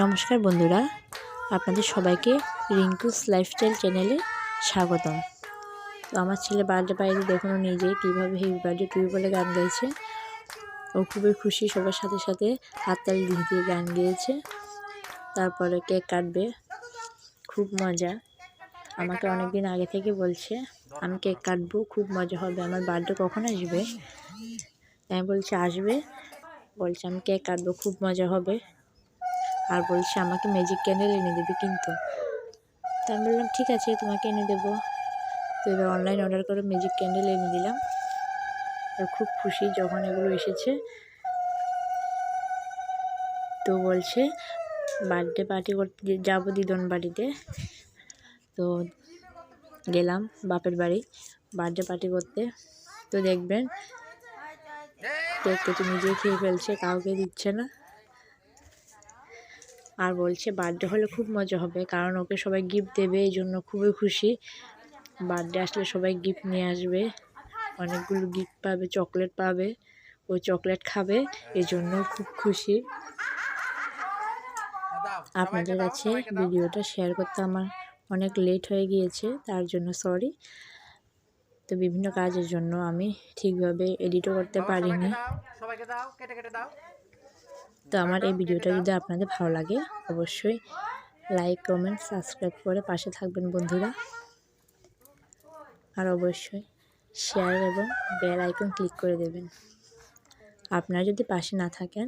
নমস্কার বন্ধুরা, আপনাদের সবাইকে রিঙ্কুস লাইফস্টাইল চ্যানেলে স্বাগতম। তো আমার ছেলে বার্থডে পার্টিতে দেখুন নিজেই কীভাবে হ্যাপি বার্থডে টু ইউ বলে গান গাইছে। ও খুবই খুশি, সবার সাথে সাথে হাততালি দিয়ে দিয়ে গান গেয়েছে। তারপরে কেক কাটবে, খুব মজা। আমাকে অনেক দিন আগে থেকে বলছে আমি কেক কাটবো, খুব মজা হবে, আমার বার্থডে কখন আসবে। আমি বলছি আসবে, বলছে আমি কেক কাটবো, খুব মজা হবে। আর বলছে আমাকে ম্যাজিক ক্যান্ডেল এনে দেবে কিন্তু। তো আমি বললাম ঠিক আছে, তোমাকে এনে দেবো। তো এবার অনলাইন অর্ডার করে ম্যাজিক ক্যান্ডেল এনে দিলাম। আর খুব খুশি যখন এগুলো এসেছে। তো বলছে বার্থডে পার্টি করতে যাবো দিদন বাড়িতে। তো গেলাম বাপের বাড়ি বার্থডে পার্টি করতে। তো দেখবেন কেক কেটে নিজেই খেয়ে ফেলছে, কাউকে দিচ্ছে না। আর বলছে বার্থডে হলে খুব মজা হবে, কারণ ওকে সবাই গিফট দেবে, এই জন্য খুবই খুশি। বার্থডে আসলে সবাই গিফট নিয়ে আসবে, অনেকগুলো গিফট পাবে, চকলেট পাবে, ও চকলেট খাবে, এই জন্য খুব খুশি। আপনাদের কাছে ভিডিওটা শেয়ার করতে আমার অনেক লেট হয়ে গিয়েছে, তার জন্য সরি। তো বিভিন্ন কাজের জন্য আমি ঠিকভাবে এডিটও করতে পারিনি। তো আমার এই ভিডিওটা যদি আপনাদের ভালো লাগে অবশ্যই লাইক, কমেন্ট, সাবস্ক্রাইব করে পাশে থাকবেন বন্ধুরা। আর অবশ্যই শেয়ার এবং বেল আইকন ক্লিক করে দেবেন। আপনারা যদি পাশে না থাকেন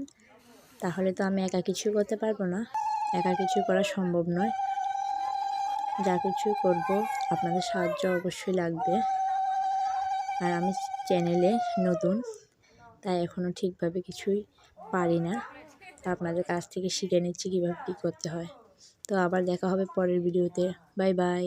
তাহলে তো আমি একা কিছু করতে পারবো না, একা কিছু করা সম্ভব নয়। যা কিছু করব আপনাদের সাহায্য অবশ্যই লাগবে। আর আমি চ্যানেলে নতুন, তাই এখনও ঠিকভাবে কিছুই পারি না। আপনাদের কাছ থেকে শিখে নিচ্ছি কীভাবে কী করতে হয়। তো আবার দেখা হবে পরের ভিডিওতে। Bye bye.